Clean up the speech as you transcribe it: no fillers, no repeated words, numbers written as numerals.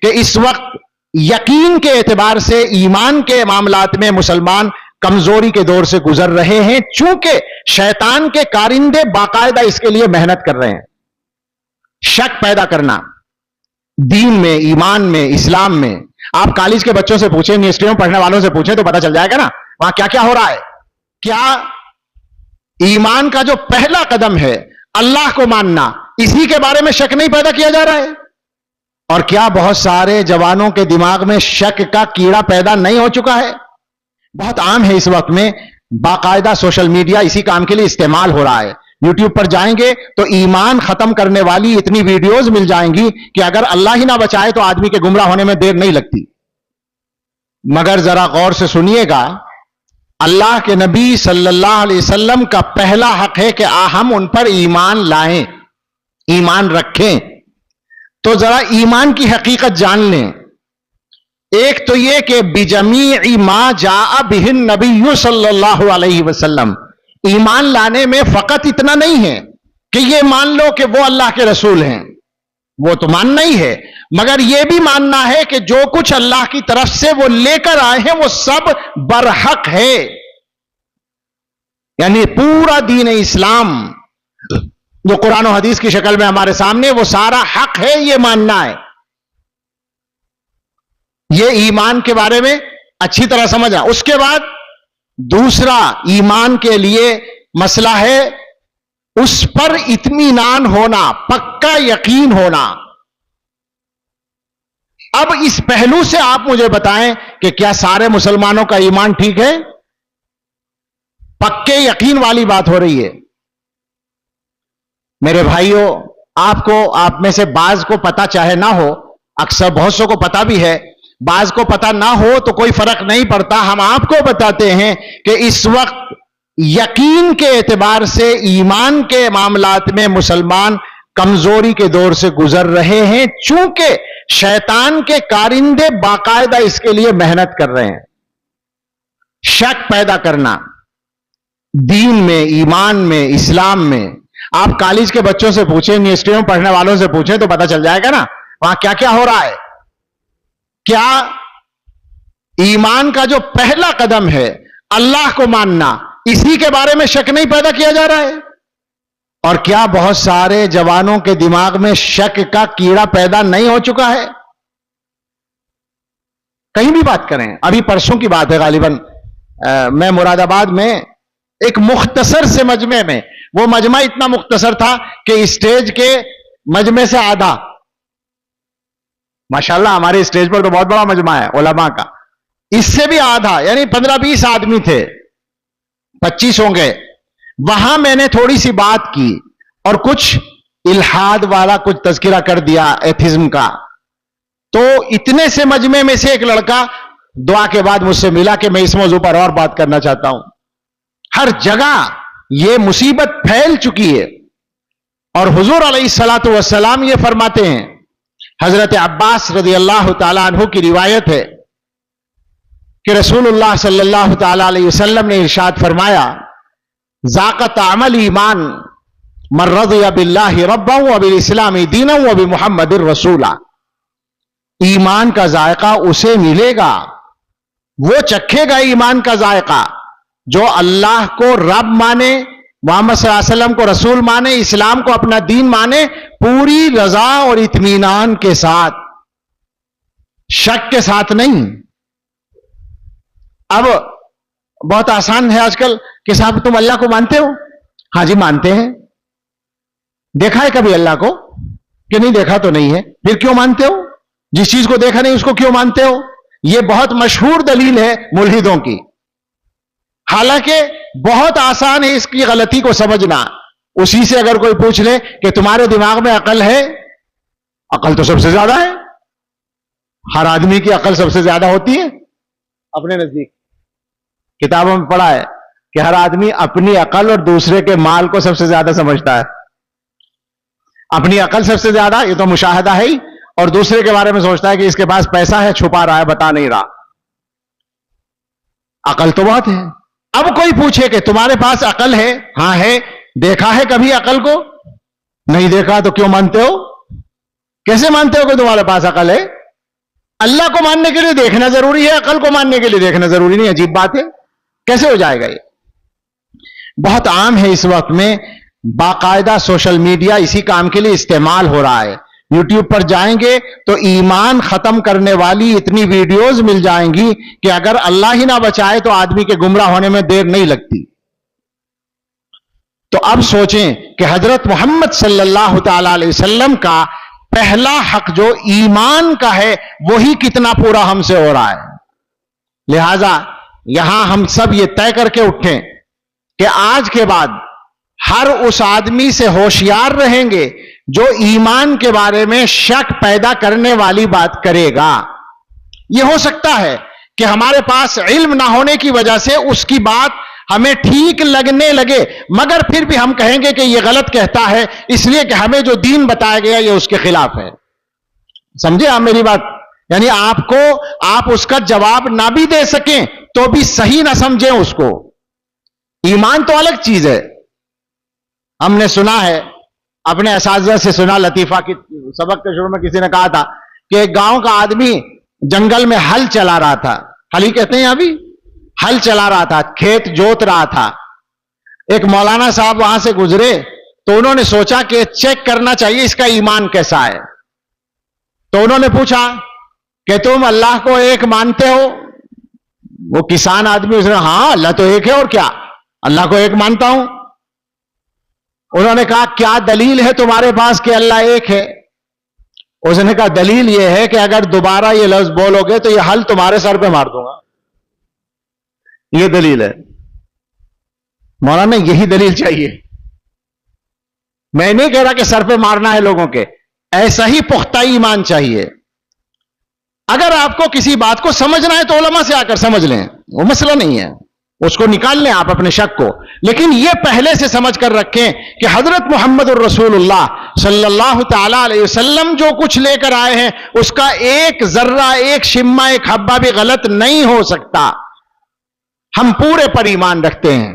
کہ اس وقت یقین کے اعتبار سے ایمان کے معاملات میں مسلمان کمزوری کے دور سے گزر رہے ہیں، چونکہ شیطان کے کارندے باقاعدہ اس کے لیے محنت کر رہے ہیں۔ شک پیدا کرنا دین میں، ایمان میں، اسلام میں۔ آپ کالج کے بچوں سے پوچھیں، یونیورسٹیوں میں پڑھنے والوں سے پوچھیں تو پتہ چل جائے گا نا وہاں کیا کیا ہو رہا ہے۔ کیا ایمان کا جو پہلا قدم ہے اللہ کو ماننا، اسی کے بارے میں شک نہیں پیدا کیا جا رہا ہے؟ اور کیا بہت سارے جوانوں کے دماغ میں شک کا کیڑا پیدا نہیں ہو چکا ہے؟ بہت عام ہے اس وقت میں، باقاعدہ سوشل میڈیا اسی کام کے لیے استعمال ہو رہا ہے۔ یوٹیوب پر جائیں گے تو ایمان ختم کرنے والی اتنی ویڈیوز مل جائیں گی کہ اگر اللہ ہی نہ بچائے تو آدمی کے گمراہ ہونے میں دیر نہیں لگتی۔ مگر ذرا غور سے سنیے گا، اللہ کے نبی صلی اللہ علیہ وسلم کا پہلا حق ہے کہ ہم ان پر ایمان لائیں، ایمان رکھیں۔ تو ذرا ایمان کی حقیقت جان لیں۔ ایک تو یہ کہ بجمیع ما جاء بہ النبی صلی اللہ علیہ وسلم، ایمان لانے میں فقط اتنا نہیں ہے کہ یہ مان لو کہ وہ اللہ کے رسول ہیں، وہ تو ماننا ہی ہے، مگر یہ بھی ماننا ہے کہ جو کچھ اللہ کی طرف سے وہ لے کر آئے ہیں وہ سب برحق ہے۔ یعنی پورا دین اسلام جو قرآن و حدیث کی شکل میں ہمارے سامنے، وہ سارا حق ہے، یہ ماننا ہے۔ یہ ایمان کے بارے میں اچھی طرح سمجھا۔ اس کے بعد دوسرا ایمان کے لیے مسئلہ ہے اس پر اطمینان ہونا، پکا یقین ہونا۔ اب اس پہلو سے آپ مجھے بتائیں کہ کیا سارے مسلمانوں کا ایمان ٹھیک ہے؟ پکے یقین والی بات ہو رہی ہے۔ میرے بھائیوں، آپ میں سے بعض کو پتا چاہے نہ ہو، اکثر بہت سو کو پتا بھی ہے، بعض کو پتا نہ ہو تو کوئی فرق نہیں پڑتا، ہم آپ کو بتاتے ہیں کہ اس وقت یقین کے اعتبار سے ایمان کے معاملات میں مسلمان کمزوری کے دور سے گزر رہے ہیں، چونکہ شیطان کے کارندے باقاعدہ اس کے لیے محنت کر رہے ہیں۔ شک پیدا کرنا دین میں، ایمان میں، اسلام میں۔ آپ کالج کے بچوں سے پوچھیں، یونیورسٹیوں میں پڑھنے والوں سے پوچھیں تو پتہ چل جائے گا نا وہاں کیا کیا ہو رہا ہے۔ کیا ایمان کا جو پہلا قدم ہے اللہ کو ماننا، اسی کے بارے میں شک نہیں پیدا کیا جا رہا ہے؟ اور کیا بہت سارے جوانوں کے دماغ میں شک کا کیڑا پیدا نہیں ہو چکا ہے؟ کہیں بھی بات کریں، ابھی پرسوں کی بات ہے غالباً، میں مراد آباد میں ایک مختصر سے مجمع میں، وہ مجمع اتنا مختصر تھا کہ اسٹیج کے مجمع سے آدھا، ماشاءاللہ ہمارے اسٹیج پر تو بہت بڑا مجمع ہے علماء کا، اس سے بھی آدھا یعنی 15-20 آدمی تھے، 25 ہوں گے۔ وہاں میں نے تھوڑی سی بات کی اور کچھ الحاد والا کچھ تذکرہ کر دیا ایتھزم کا، تو اتنے سے مجمع میں سے ایک لڑکا دعا کے بعد مجھ سے ملا کہ میں اس موضوع پر اور بات کرنا چاہتا ہوں۔ ہر جگہ یہ مصیبت پھیل چکی ہے، اور حضور علیہ الصلوۃ والسلام یہ فرماتے ہیں، حضرت عباس رضی اللہ تعالیٰ عنہ کی روایت ہے کہ رسول اللہ صلی اللہ تعالیٰ علیہ وسلم نے ارشاد فرمایا، ذاق طعم الایمان من رضی باللہ ربا وبالاسلام دینا وبمحمد رسولا۔ ایمان کا ذائقہ اسے ملے گا، وہ چکھے گا ایمان کا ذائقہ جو اللہ کو رب مانے، محمد صلی اللہ علیہ وسلم کو رسول مانے، اسلام کو اپنا دین مانے، پوری رضا اور اطمینان کے ساتھ، شک کے ساتھ نہیں۔ اب بہت آسان ہے آج کل کہ صاحب تم اللہ کو مانتے ہو؟ ہاں جی مانتے ہیں۔ دیکھا ہے کبھی اللہ کو؟ کہ نہیں دیکھا تو نہیں ہے، پھر کیوں مانتے ہو؟ جس چیز کو دیکھا نہیں اس کو کیوں مانتے ہو؟ یہ بہت مشہور دلیل ہے ملحدوں کی، حالانکہ بہت آسان ہے اس کی غلطی کو سمجھنا۔ اسی سے اگر کوئی پوچھ لے کہ تمہارے دماغ میں عقل ہے، عقل تو سب سے زیادہ ہے، ہر آدمی کی عقل سب سے زیادہ ہوتی ہے اپنے نزدیک۔ کتابوں میں پڑھا ہے کہ ہر آدمی اپنی عقل اور دوسرے کے مال کو سب سے زیادہ سمجھتا ہے۔ اپنی عقل سب سے زیادہ، یہ تو مشاہدہ ہے ہی، اور دوسرے کے بارے میں سوچتا ہے کہ اس کے پاس پیسہ ہے، چھپا رہا ہے، بتا نہیں رہا۔ عقل تو بہت ہے۔ اب کوئی پوچھے کہ تمہارے پاس عقل ہے؟ ہاں ہے۔ دیکھا ہے کبھی عقل کو؟ نہیں دیکھا، تو کیوں مانتے ہو؟ کیسے مانتے ہو کہ تمہارے پاس عقل ہے؟ اللہ کو ماننے کے لیے دیکھنا ضروری ہے, عقل کو ماننے کے لیے دیکھنا ضروری نہیں. عجیب بات ہے, کیسے ہو جائے گا یہ؟ بہت عام ہے اس وقت میں, باقاعدہ سوشل میڈیا اسی کام کے لیے استعمال ہو رہا ہے. یوٹیوب پر جائیں گے تو ایمان ختم کرنے والی اتنی ویڈیوز مل جائیں گی کہ اگر اللہ ہی نہ بچائے تو آدمی کے گمراہ ہونے میں دیر نہیں لگتی. تو اب سوچیں کہ حضرت محمد صلی اللہ تعالی علیہ وسلم کا پہلا حق جو ایمان کا ہے وہی کتنا پورا ہم سے ہو رہا ہے. لہذا یہاں ہم سب یہ طے کر کے اٹھیں کہ آج کے بعد ہر اس آدمی سے ہوشیار رہیں گے جو ایمان کے بارے میں شک پیدا کرنے والی بات کرے گا. یہ ہو سکتا ہے کہ ہمارے پاس علم نہ ہونے کی وجہ سے اس کی بات ہمیں ٹھیک لگنے لگے, مگر پھر بھی ہم کہیں گے کہ یہ غلط کہتا ہے اس لیے کہ ہمیں جو دین بتایا گیا یہ اس کے خلاف ہے. سمجھے آپ میری بات؟ یعنی آپ اس کا جواب نہ بھی دے سکیں تو بھی صحیح نہ سمجھیں اس کو. ایمان تو الگ چیز ہے. ہم نے سنا ہے, اپنے اساتذہ سے سنا, لطیفہ کی سبق کے شروع میں کسی نے کہا تھا کہ ایک گاؤں کا آدمی جنگل میں ہل چلا رہا تھا. ہل ہی کہتے ہیں ابھی, ہل چلا رہا تھا, کھیت جوت رہا تھا. ایک مولانا صاحب وہاں سے گزرے تو انہوں نے سوچا کہ چیک کرنا چاہیے اس کا ایمان کیسا ہے. تو انہوں نے پوچھا کہ تم اللہ کو ایک مانتے ہو؟ وہ کسان آدمی اس نے ہاں اللہ تو ایک ہے, اور کیا, اللہ کو ایک مانتا ہوں. انہوں نے کہا کیا دلیل ہے تمہارے پاس کہ اللہ ایک ہے؟ اس نے کہا دلیل یہ ہے کہ اگر دوبارہ یہ لفظ بولو گے تو یہ ہل تمہارے سر پہ مار دوں گا. یہ دلیل ہے. مولانا یہی دلیل چاہیے. میں نہیں کہہ رہا کہ سر پہ مارنا ہے لوگوں کے, ایسا ہی پختہ ایمان چاہیے. اگر آپ کو کسی بات کو سمجھنا ہے تو علماء سے آ کر سمجھ لیں, وہ مسئلہ نہیں ہے, اس کو نکال لیں آپ اپنے شک کو. لیکن یہ پہلے سے سمجھ کر رکھیں کہ حضرت محمد الرسول اللہ صلی اللہ تعالی علیہ وسلم جو کچھ لے کر آئے ہیں اس کا ایک ذرہ, ایک شمہ, ایک حبہ بھی غلط نہیں ہو سکتا. ہم پورے پر ایمان رکھتے ہیں.